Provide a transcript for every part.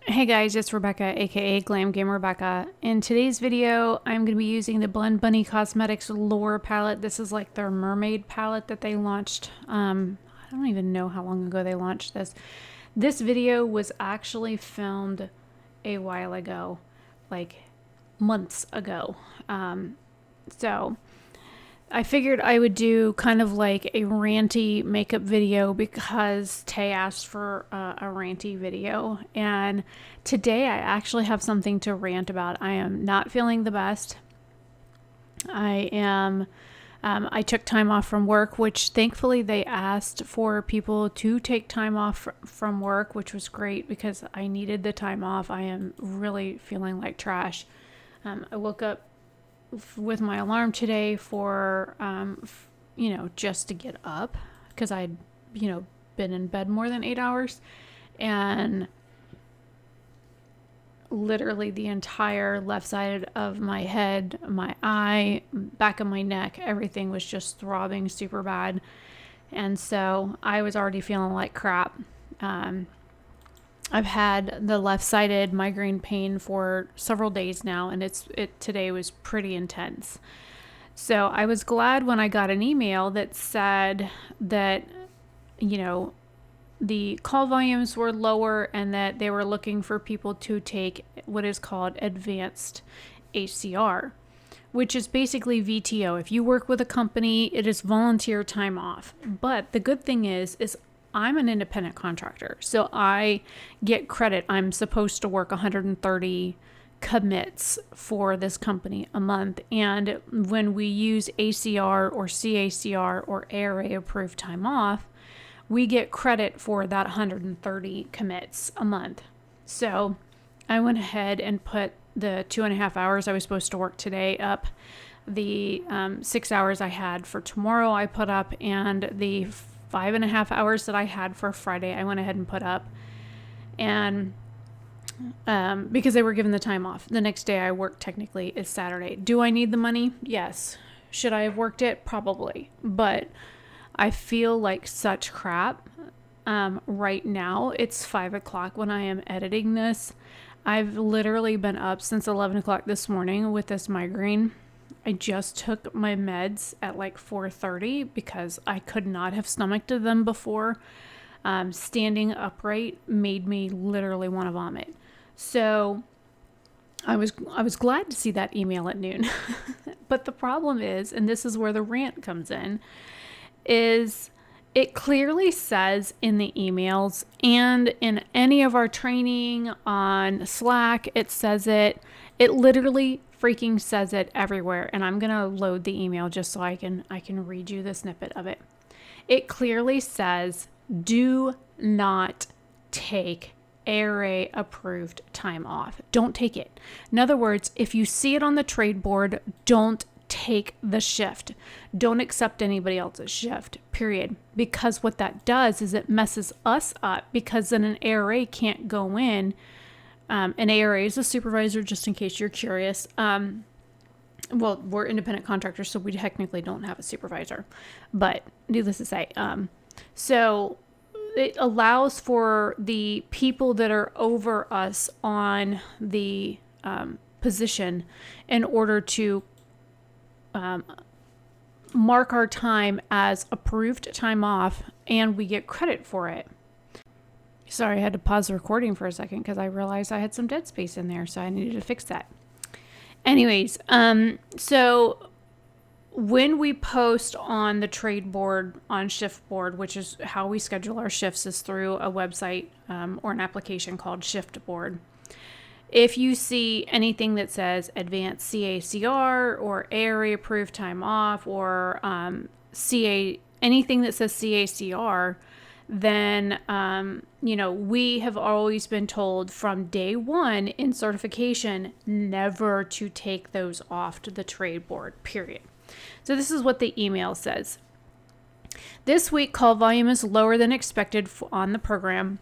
Hey guys, it's Rebecca, aka Glam Game Rebecca. In today's video, I'm going to be using the Blend Bunny Cosmetics Lure palette. This is like their mermaid palette that they launched. I don't even know how long ago they launched this. This video was actually filmed a while ago, like months ago. So I figured I would do kind of like a ranty makeup video because Tay asked for a ranty video. And today I actually have something to rant about. I am not feeling the best. I took time off from work, which thankfully they asked for people to take time off from work, which was great because I needed the time off. I am really feeling like trash. I woke up with my alarm today for, just to get up because I'd, been in bed more than 8 hours, and literally the entire left side of my head, my eye, back of my neck, everything was just throbbing super bad. And so I was already feeling like crap. I've had the left-sided migraine pain for several days now, and today was pretty intense. So I was glad when I got an email that said that, the call volumes were lower and that they were looking for people to take what is called advanced HCR, which is basically VTO. If you work with a company, it is volunteer time off. But the good thing is I'm an independent contractor, so I get credit. I'm supposed to work 130 commits for this company a month. And when we use ACR or CACR or ARA approved time off, we get credit for that 130 commits a month. So I went ahead and put the 2.5 hours I was supposed to work today up. The 6 hours I had for tomorrow I put up, and the 5.5 hours that I had for Friday, I went ahead and put up. And because they were given the time off. The next day I work technically is Saturday. Do I need the money? Yes. Should I have worked it? Probably. But I feel like such crap. Right now, it's 5 o'clock when I am editing this. I've literally been up since 11 o'clock this morning with this migraine. I just took my meds at like 4:30 because I could not have stomached them before. Standing upright made me literally want to vomit. So I was glad to see that email at noon. But the problem is, and this is where the rant comes in, is it clearly says in the emails and in any of our training on Slack, it says it literally freaking says it everywhere. And I'm going to load the email just so I can read you the snippet of it. It clearly says, do not take ARA approved time off. Don't take it. In other words, if you see it on the trade board, don't take the shift. Don't accept anybody else's shift, period. Because what that does is it messes us up, because then an ARA can't go in. An ARA is a supervisor, just in case you're curious. Well, we're independent contractors, so we technically don't have a supervisor. But needless to say, so it allows for the people that are over us on the position in order to mark our time as approved time off, and we get credit for it. Sorry, I had to pause the recording for a second because I realized I had some dead space in there, so I needed to fix that. Anyways, so when we post on the trade board, on shift board, which is how we schedule our shifts, is through a website or an application called Shift Board. If you see anything that says advanced CACR or ARA approved time off or anything that says CACR, then, we have always been told from day one in certification never to take those off to the trade board, period. So this is what the email says. This week, call volume is lower than expected on the program.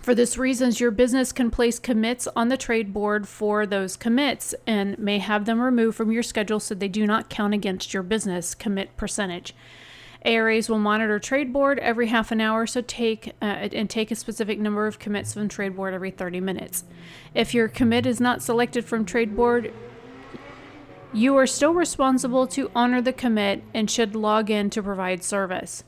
For this reason, your business can place commits on the trade board for those commits and may have them removed from your schedule so they do not count against your business commit percentage. ARAs will monitor trade board every half an hour, so take a specific number of commits from trade board every 30 minutes. If your commit is not selected from trade board, you are still responsible to honor the commit and should log in to provide service.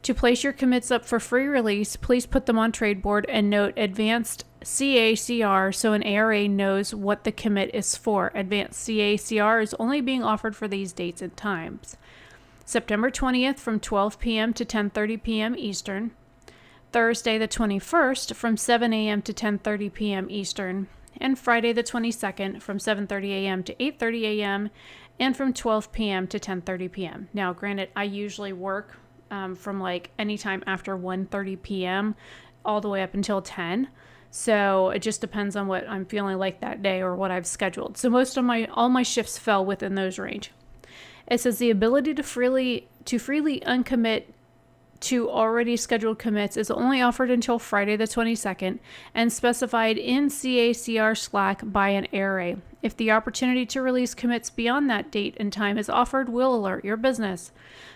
To place your commits up for free release, please put them on trade board and note advanced CACR so an ARA knows what the commit is for. Advanced CACR is only being offered for these dates and times. September 20th from 12 p.m. to 10:30 p.m. Eastern. Thursday the 21st from 7 a.m. to 10:30 p.m. Eastern. And Friday the 22nd from 7:30 a.m. to 8:30 a.m. and from 12 p.m. to 10:30 p.m. Now, granted, I usually work from like anytime after 1:30 p.m. all the way up until 10. So it just depends on what I'm feeling like that day or what I've scheduled. So all my shifts fell within those range. It says the ability to freely uncommit to already scheduled commits is only offered until Friday the 22nd and specified in CACR Slack by an ARA. If the opportunity to release commits beyond that date and time is offered, we'll alert your business.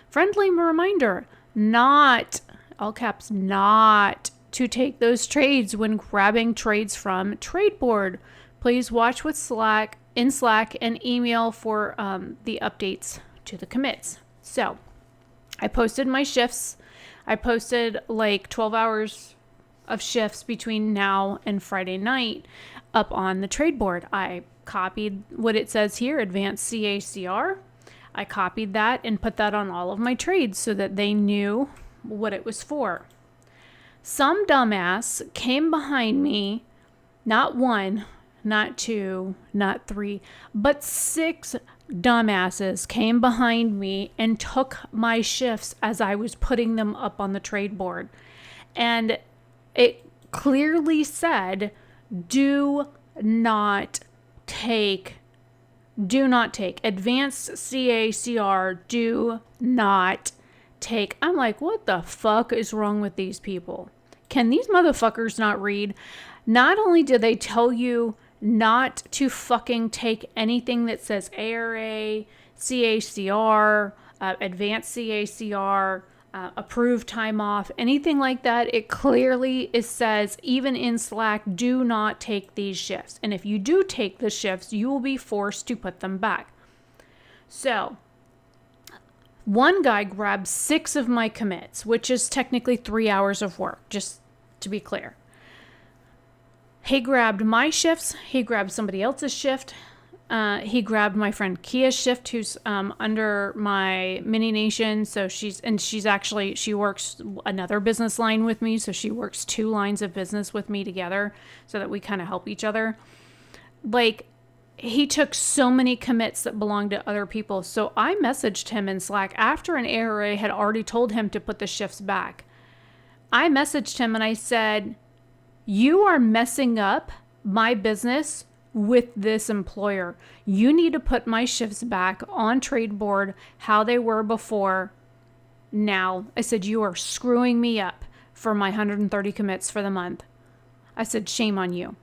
Friendly reminder, not, all caps, not to take those trades when grabbing trades from trade board. Please watch with Slack and email for the updates to the commits. So I posted my shifts. I posted like 12 hours of shifts between now and Friday night up on the trade board. I copied what it says here, advanced CACR. I copied that and put that on all of my trades so that they knew what it was for. Some dumbass came behind me, not one, not two, not three, but 6 dumbasses came behind me and took my shifts as I was putting them up on the trade board. And it clearly said, do not take advanced CACR, do not take. I'm like, what the fuck is wrong with these people? Can these motherfuckers not read? Not only do they tell you not to fucking take anything that says ARA, CACR, advanced CACR, approved time off, anything like that, it clearly says, even in Slack, do not take these shifts. And if you do take the shifts, you will be forced to put them back. So one guy grabbed 6 of my commits, which is technically 3 hours of work, just to be clear. He grabbed my shifts. He grabbed somebody else's shift. He grabbed my friend Kia's shift, who's under my mini nation. So she works another business line with me. So she works 2 lines of business with me together so that we kind of help each other. Like, he took so many commits that belonged to other people. So I messaged him in Slack after an ARA had already told him to put the shifts back. I messaged him and I said, you are messing up my business with this employer. You need to put my shifts back on trade board how they were before. Now, I said, you are screwing me up for my 130 commits for the month. I said, shame on you.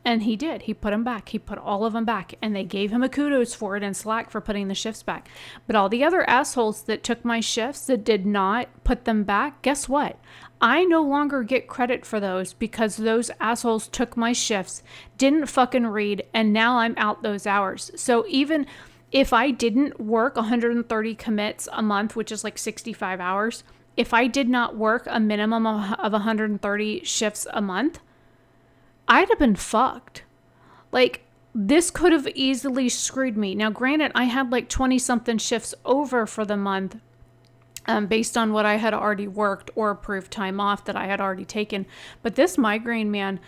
And he did. He put them back. He put all of them back. And they gave him a kudos for it in Slack for putting the shifts back. But all the other assholes that took my shifts that did not put them back, guess what? I no longer get credit for those because those assholes took my shifts, didn't fucking read, and now I'm out those hours. So even if I didn't work 130 commits a month, which is like 65 hours, if I did not work a minimum of 130 shifts a month, I'd have been fucked. Like, this could have easily screwed me. Now, granted, I had like 20 something shifts over for the month based on what I had already worked or approved time off that I had already taken. But this migraine, man,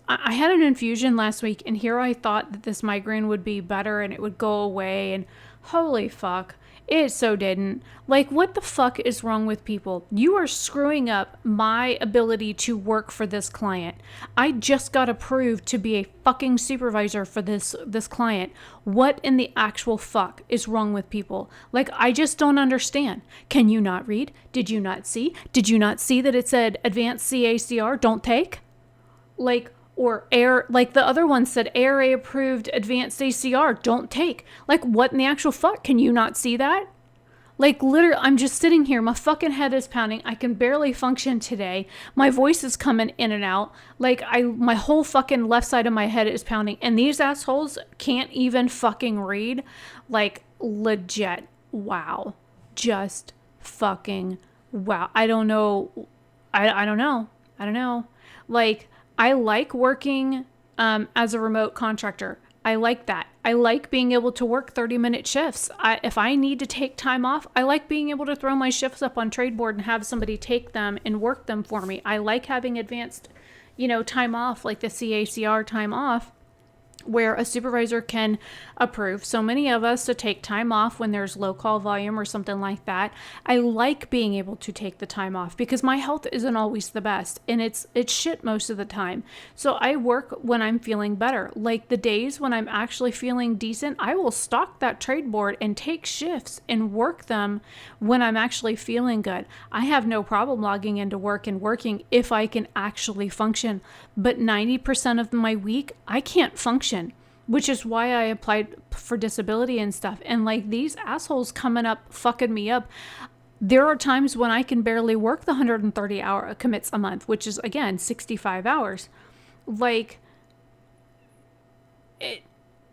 I had an infusion last week, and here I thought that this migraine would be better and it would go away, and holy fuck, it so didn't. Like, what the fuck is wrong with people? You are screwing up my ability to work for this client. I just got approved to be a fucking supervisor for this client. What in the actual fuck is wrong with people? Like, I just don't understand. Can you not read? Did you not see? Did you not see that it said advanced CACR, don't take? Like, or like the other one said, ARA approved advanced ACR, don't take. Like, what in the actual fuck? Can you not see that? Like, literally, I'm just sitting here. My fucking head is pounding. I can barely function today. My voice is coming in and out. Like, my whole fucking left side of my head is pounding. And these assholes can't even fucking read. Like, legit. Wow. Just fucking wow. I don't know. I don't know. I don't know. Like, I like working as a remote contractor. I like that. I like being able to work 30-minute shifts. If I need to take time off, I like being able to throw my shifts up on Tradeboard and have somebody take them and work them for me. I like having advanced, time off, like the CACR time off, where a supervisor can approve so many of us to take time off when there's low call volume or something like that. I like being able to take the time off because my health isn't always the best and it's shit most of the time. So I work when I'm feeling better. Like the days when I'm actually feeling decent, I will stock that trade board and take shifts and work them when I'm actually feeling good. I have no problem logging into work and working if I can actually function. But 90% of my week, I can't function, which is why I applied for disability and stuff. And like these assholes coming up, fucking me up. There are times when I can barely work the 130 hour commits a month, which is again, 65 hours. Like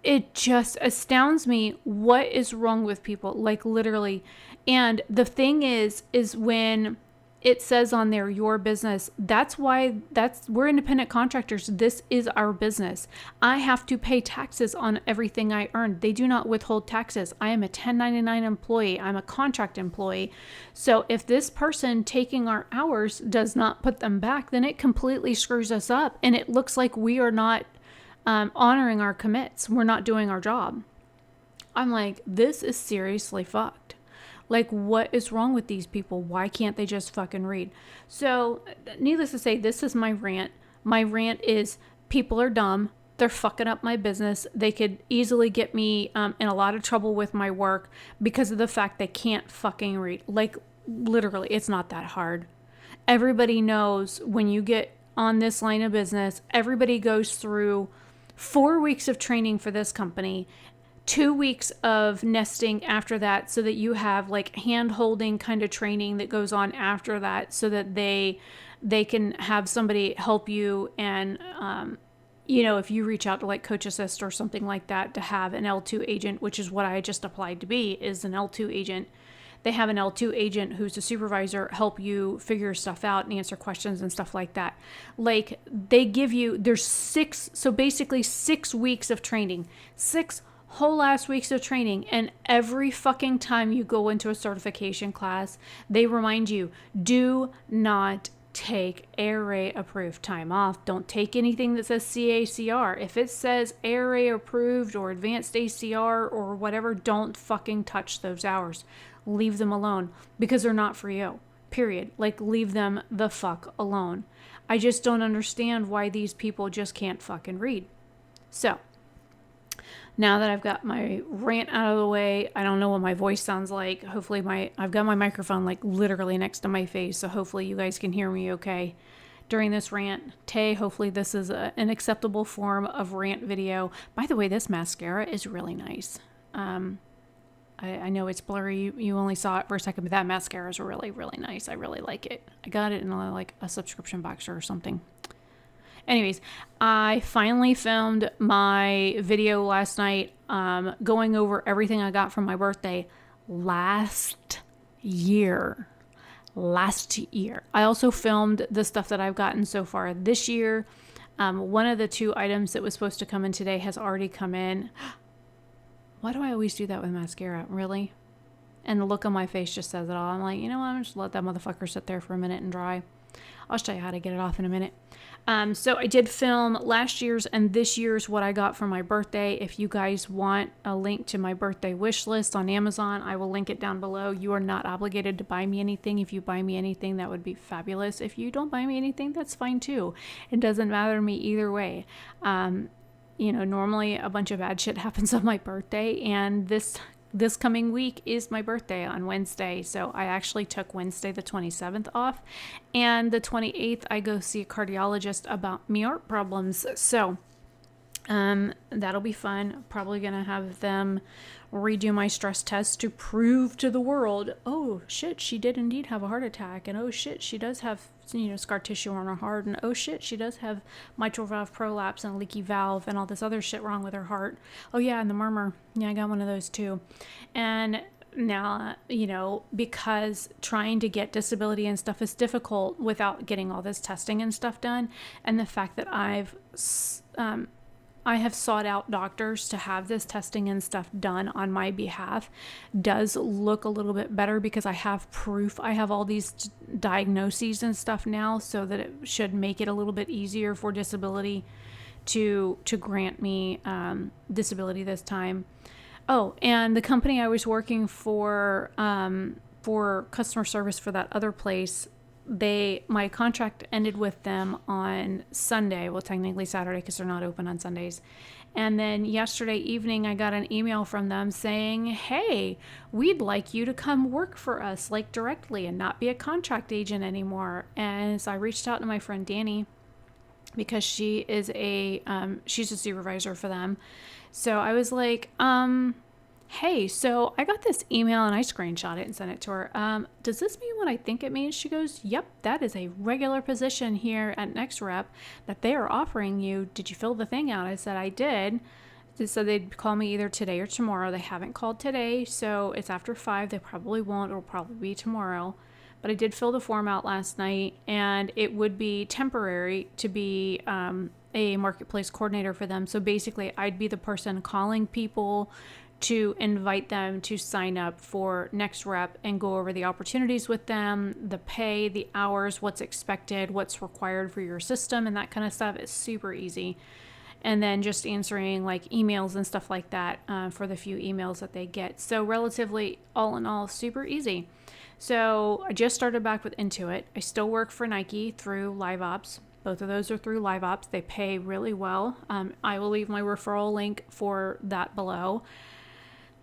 it just astounds me what is wrong with people, like literally. And the thing is when it says on there, your business, we're independent contractors. This is our business. I have to pay taxes on everything I earn. They do not withhold taxes. I am a 1099 employee. I'm a contract employee. So if this person taking our hours does not put them back, then it completely screws us up. And it looks like we are not honoring our commits. We're not doing our job. I'm like, this is seriously fucked. Like, what is wrong with these people? Why can't they just fucking read? So, needless to say, this is my rant. My rant is people are dumb. They're fucking up my business. They could easily get me in a lot of trouble with my work because of the fact they can't fucking read. Like, literally, it's not that hard. Everybody knows when you get on this line of business, everybody goes through 4 weeks of training for this company, 2 weeks of nesting after that, so that you have like hand holding kind of training that goes on after that, so that they can have somebody help you. And if you reach out to like Coach Assist or something like that, to have an L2 agent, which is what I just applied to be, is an L2 agent. They have an L2 agent who's a supervisor help you figure stuff out and answer questions and stuff like that. Like they give you, there's 6 weeks of training, 6 whole ass weeks of training. And every fucking time you go into a certification class, they remind you, do not take ARA approved time off. Don't take anything that says CACR. If it says ARA approved or advanced ACR or whatever, don't fucking touch those hours. Leave them alone because they're not for you. Period. Like, leave them the fuck alone. I just don't understand why these people just can't fucking read. So, now that I've got my rant out of the way, I don't know what my voice sounds like. Hopefully I've got my microphone like literally next to my face, so hopefully you guys can hear me okay during this rant. Hopefully this is an acceptable form of rant video. By the way, this mascara is really nice. I know it's blurry. You only saw it for a second, but that mascara is really, really nice. I really like it. I got it in like a subscription box or something. Anyways, I finally filmed my video last night, going over everything I got from my birthday last year. I also filmed the stuff that I've gotten so far this year. One of the 2 items that was supposed to come in today has already come in. Why do I always do that with mascara? Really? And the look on my face just says it all. I'm like, you know what? I'm just let that motherfucker sit there for a minute and dry. I'll show you how to get it off in a minute. So I did film last year's and this year's what I got for my birthday. If you guys want a link to my birthday wish list on Amazon, I will link it down below. You are not obligated to buy me anything. If you buy me anything, that would be fabulous. If you don't buy me anything, that's fine too. It doesn't matter to me either way. Normally a bunch of bad shit happens on my birthday, and this coming week is my birthday on Wednesday. So I actually took Wednesday the 27th off, and the 28th I go see a cardiologist about me art problems. So That'll be fun. Probably gonna have them redo my stress test to prove to the world, oh shit, she did indeed have a heart attack, and oh shit, she does have scar tissue on her heart, and oh shit, she does have mitral valve prolapse and a leaky valve and all this other shit wrong with her heart. Oh yeah, and the murmur. Yeah, I got one of those too. And now, because trying to get disability and stuff is difficult without getting all this testing and stuff done, and the fact that I have sought out doctors to have this testing and stuff done on my behalf does look a little bit better because I have proof. I have all these diagnoses and stuff now, so that it should make it a little bit easier for disability to grant me disability this time. Oh, and the company I was working for customer service for that other place, my contract ended with them on Sunday. Well, technically Saturday because they're not open on Sundays. And then yesterday evening, I got an email from them saying, hey, we'd like you to come work for us, like directly, and not be a contract agent anymore. And so I reached out to my friend Danny because she's a supervisor for them. So I was like, hey, so I got this email and I screenshot it and sent it to her. Does this mean what I think it means? She goes, yep, that is a regular position here at NextRep that they are offering you. Did you fill the thing out? I said, I did. They said they'd call me either today or tomorrow. They haven't called today, so it's after 5. They probably won't. It'll probably be tomorrow. But I did fill the form out last night, and it would be temporary to be a marketplace coordinator for them. So basically, I'd be the person calling people to invite them to sign up for NextRep and go over the opportunities with them, the pay, the hours, what's expected, what's required for your system, and that kind of stuff is super easy. And then just answering like emails and stuff like that for the few emails that they get. So relatively, all in all, super easy. So I just started back with Intuit. I still work for Nike through LiveOps. Both of those are through LiveOps. They pay really well. I will leave my referral link for that below.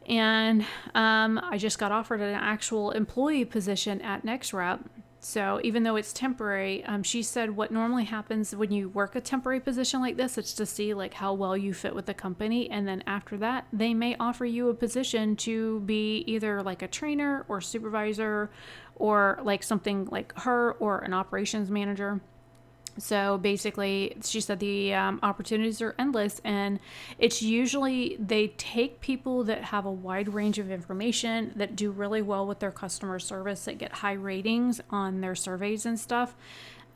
And I just got offered an actual employee position at NextRep. So even though it's temporary, she said what normally happens when you work a temporary position like this, it's to see like how well you fit with the company. And then after that, they may offer you a position to be either like a trainer or supervisor or like something like her or an operations manager. So basically, she said the opportunities are endless, and it's usually they take people that have a wide range of information, that do really well with their customer service, that get high ratings on their surveys and stuff.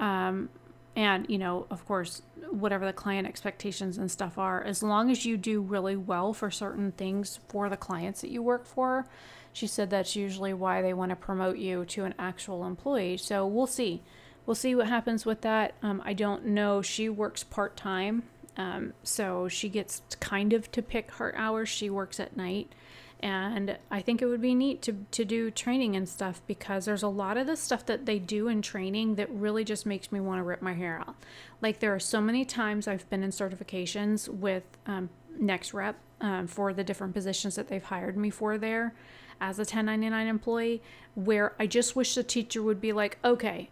And, of course, whatever the client expectations and stuff are, as long as you do really well for certain things for the clients that you work for, she said that's usually why they want to promote you to an actual employee. So we'll see. We'll see what happens with that. I don't know. She works part-time, so she gets kind of to pick her hours. She works at night, and I think it would be neat to do training and stuff, because there's a lot of the stuff that they do in training that really just makes me want to rip my hair out. Like, there are so many times I've been in certifications with NextRep for the different positions that they've hired me for there as a 1099 employee, where I just wish the teacher would be like, okay,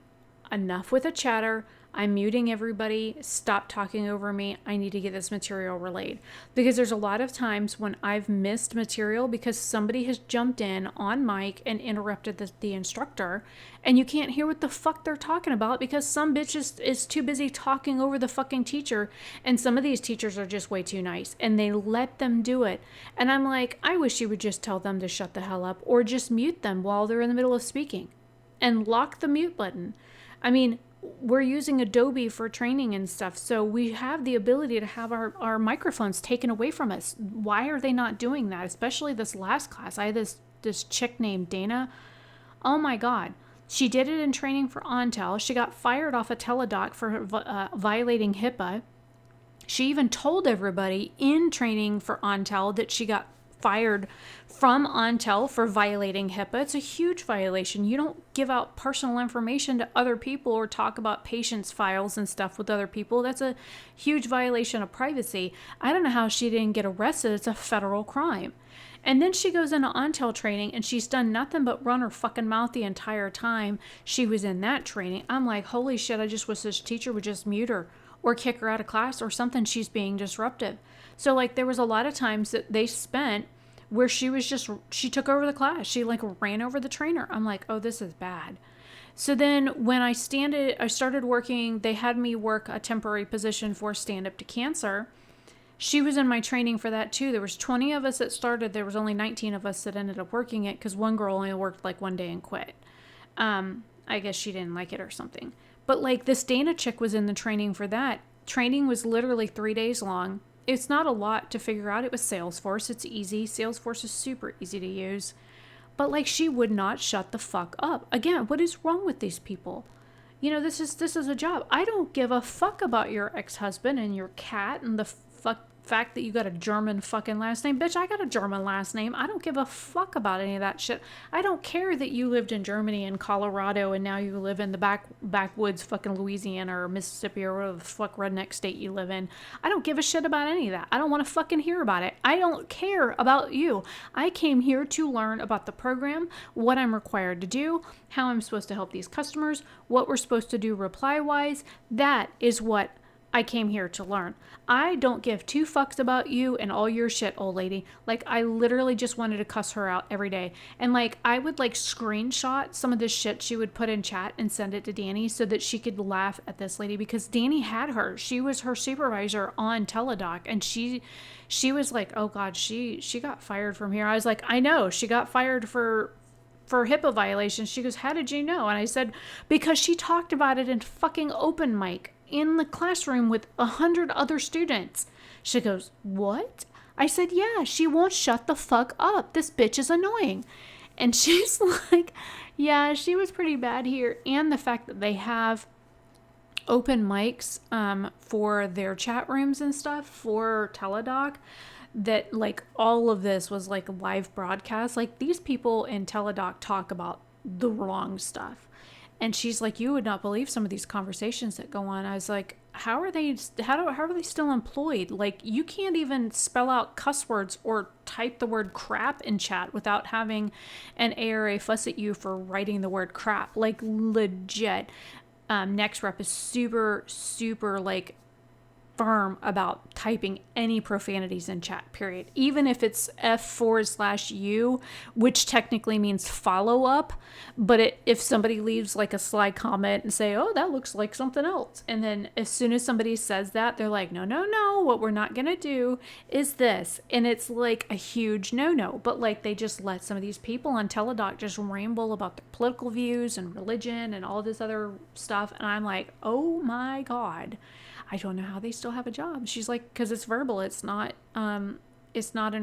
enough with the chatter. I'm muting everybody. Stop talking over me. I need to get this material relayed. Because there's a lot of times when I've missed material because somebody has jumped in on mic and interrupted the instructor, and you can't hear what the fuck they're talking about because some bitch is too busy talking over the fucking teacher. And some of these teachers are just way too nice, and they let them do it. And I'm like, I wish you would just tell them to shut the hell up, or just mute them while they're in the middle of speaking and lock the mute button. I mean, we're using Adobe for training and stuff, so we have the ability to have our microphones taken away from us. Why are they not doing that? Especially this last class. I had this chick named Dana. Oh my God. She did it in training for Ontel. She got fired off a teledoc for violating HIPAA. She even told everybody in training for Ontel that she got fired from Ontel for violating HIPAA. It's a huge violation. You don't give out personal information to other people or talk about patients' files and stuff with other people. That's a huge violation of privacy. I don't know how she didn't get arrested. It's a federal crime. And then she goes into Ontel training, and she's done nothing but run her fucking mouth the entire time she was in that training. I'm like, holy shit, I just wish this teacher would just mute her or kick her out of class or something. She's being disruptive. So like there was a lot of times that they spent where she took over the class. She like ran over the trainer. I'm like, oh, this is bad. So then when I started working, they had me work a temporary position for Stand Up to Cancer. She was in my training for that too. There was 20 of us that started. There was only 19 of us that ended up working it because one girl only worked like one day and quit. I guess she didn't like it or something. But like this Dana chick was in the training for that. Training was literally 3 days long. It's not a lot to figure out. It was Salesforce. It's easy. Salesforce is super easy to use. But like she would not shut the fuck up. Again, what is wrong with these people? You know, this is a job. I don't give a fuck about your ex-husband and your cat and the fact that you got a German fucking last name. Bitch, I got a German last name. I don't give a fuck about any of that shit. I don't care that you lived in Germany and Colorado and now you live in the backwoods fucking Louisiana or Mississippi or whatever the fuck redneck state you live in. I don't give a shit about any of that. I don't want to fucking hear about it. I don't care about you. I came here to learn about the program, what I'm required to do, how I'm supposed to help these customers, what we're supposed to do reply-wise. That is what I came here to learn. I don't give two fucks about you and all your shit, old lady. Like, I literally just wanted to cuss her out every day. And like, I would like screenshot some of the shit she would put in chat and send it to Danny so that she could laugh at this lady because Danny had her. She was her supervisor on Teledoc and she was like, oh God, she got fired from here. I was like, I know, she got fired for HIPAA violations. She goes, how did you know? And I said, because she talked about it in fucking open mic in the classroom with 100 other students. She goes, what? I said, yeah, she won't shut the fuck up. This bitch is annoying. And she's like, yeah, she was pretty bad here. And the fact that they have open mics for their chat rooms and stuff for Teledoc, that like all of this was like live broadcast. Like these people in Teledoc talk about the wrong stuff. And she's like, you would not believe some of these conversations that go on. I was like, how are they still employed? Like you can't even spell out cuss words or type the word crap in chat without having an ARA fuss at you for writing the word crap. Like legit. Next Rep is super, super like firm about typing any profanities in chat, period. Even if it's F/U, which technically means follow up. But if somebody leaves like a sly comment and say, oh, that looks like something else. And then as soon as somebody says that, they're like, no, what we're not going to do is this. And it's like a huge no. But like they just let some of these people on Teledoc just ramble about their political views and religion and all this other stuff. And I'm like, oh my God. I don't know how they still have a job. She's like, because it's verbal. It's not in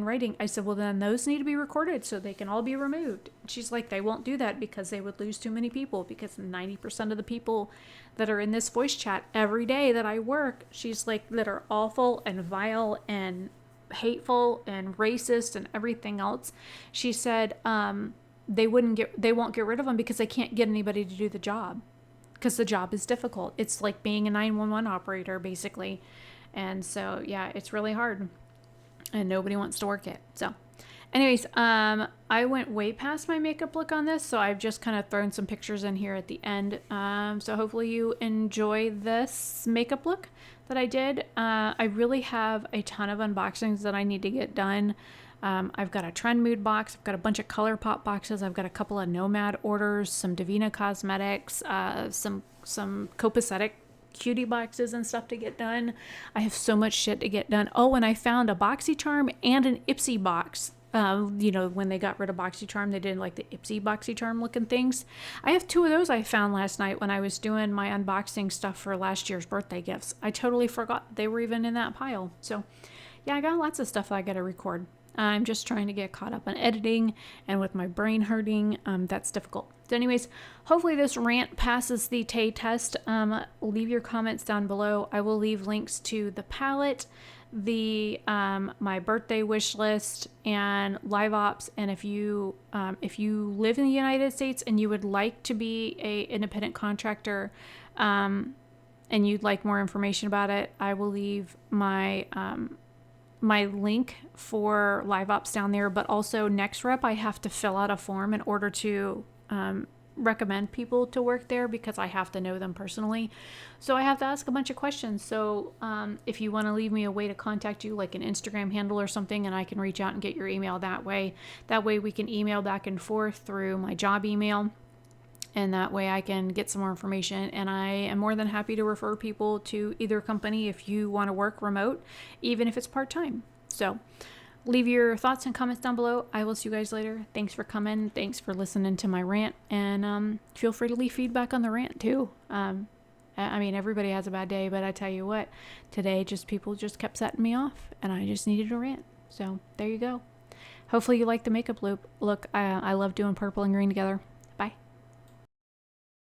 writing. I said, well, then those need to be recorded so they can all be removed. She's like, they won't do that because they would lose too many people because 90% of the people that are in this voice chat every day that I work, she's like, that are awful and vile and hateful and racist and everything else. She said, they won't get rid of them because they can't get anybody to do the job. Because the job is difficult. It's like being a 911 operator, basically. And so, yeah, it's really hard. And nobody wants to work it. So, anyways, I went way past my makeup look on this. So, I've just kind of thrown some pictures in here at the end. So, hopefully you enjoy this makeup look that I did. I really have a ton of unboxings that I need to get done. I've got a Trend Mood box. I've got a bunch of ColourPop boxes. I've got a couple of Nomad orders, some Divina Cosmetics, some Copacetic cutie boxes and stuff to get done. I have so much shit to get done. Oh, and I found a BoxyCharm and an Ipsy box. When they got rid of BoxyCharm, they did like the Ipsy BoxyCharm looking things. I have 2 of those I found last night when I was doing my unboxing stuff for last year's birthday gifts. I totally forgot they were even in that pile. So yeah, I got lots of stuff that I got to record. I'm just trying to get caught up on editing, and with my brain hurting, that's difficult. So anyways, hopefully this rant passes the Tay test. Leave your comments down below. I will leave links to the palette, the my birthday wish list, and live ops. And if you live in the United States and you would like to be a independent contractor, and you'd like more information about it, I will leave my link for live ops down there. But also Next Rep, I have to fill out a form in order to recommend people to work there because I have to know them personally. So I have to ask a bunch of questions. So if you want to leave me a way to contact you, like an Instagram handle or something, and I can reach out and get your email that way. That way we can email back and forth through my job email. And that way I can get some more information. And I am more than happy to refer people to either company if you want to work remote, even if it's part-time. So leave your thoughts and comments down below. I will see you guys later. Thanks for coming. Thanks for listening to my rant. And feel free to leave feedback on the rant too. I mean, everybody has a bad day, but I tell you what, today people just kept setting me off and I just needed a rant. So there you go. Hopefully you like the makeup look. I love doing purple and green together.